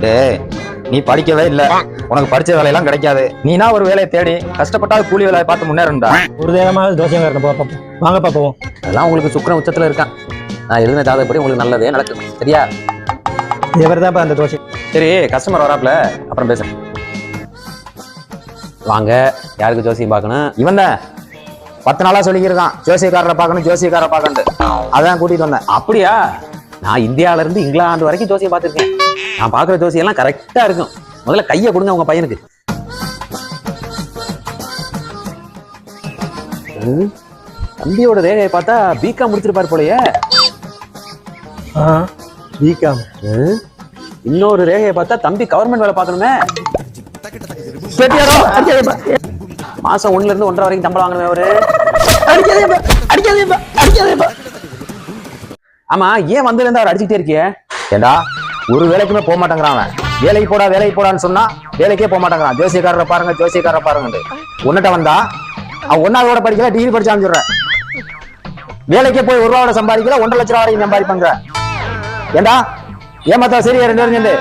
டேய் நீ படிக்கவே இல்ல, உனக்கு படிச்ச வேலையெல்லாம் கிடைக்காது. நீனா ஒரு வேலையை தேடி கஷ்டப்பட்டா கூலி வேலையை பார்த்து முன்னேறா. ஒரு நேரமாக தோசை பாப்போம், வாங்க பாப்போம். அதெல்லாம் உங்களுக்கு சுக்கிரன் உச்சத்துல இருக்கான். நான் எழுதின ஜாதகப்படி உங்களுக்கு நல்லதே நடக்கும், சரியா? இவர் தான்ப்பா அந்த தோசை. சரி, கஸ்டமர் வராப்ல, அப்புறம் பேச. வாங்க, யாருக்கு ஜோசியம் பார்க்கணும்? இவன் தான் 10 நாளா சொல்லிக்கிருக்கான், ஜோசியக்காரரை பார்க்கணும் ஜோசியக்காரரை பார்க்கணும். அதான் கூட்டிட்டு வந்தேன். அப்படியா? நான் இந்தியாவில இருந்து இங்கிலாந்து வரைக்கும் ஜோசியம் பார்த்திருக்கேன். நான் பாக்குற ஜோசியம் எல்லாம் கரெக்டா இருக்கும். முதல்ல கையை கொடுங்க உங்க பையனுக்கு. தம்பியோட ரேகையை பார்த்தா பிகாம் முடிச்சிருப்பாரு போலயே. பிகாம். இன்னொரு ரேகையை பார்த்தா தம்பி கவர்மெண்ட் வேலை பார்க்கணுமே. மாசம் 1ல இருந்து 1.5 வரைக்கும் சம்பளம் வாங்கணுமே அவரு. ஆமா, ஏன் வந்ததுல இருந்து அவர் அடிச்சுட்டே இருக்கிய? ஏண்டா ஒரு வேலைக்குமே போக மாட்டேங்கிறான் அவன். வேலைக்கு போடான்னு சொன்னா வேலைக்கே போக மாட்டேங்கிறான். ஜோசியக்காரரை பாருங்க ஜோசியக்காரரை பாருங்க. உன்னிட்ட வந்தா அவன் 1வது கூட படிக்கல, டிகிரி படிச்சான்னு சொல்றேன். வேலைக்கே போய் 1 ரூபாவோட சம்பாதிக்கல, 1.5 லட்சம் வரைக்கும் சம்பாதிப்பாங்க. ஏண்டா ஏமாத்தா சரியா 2 பேரும் சேர்ந்து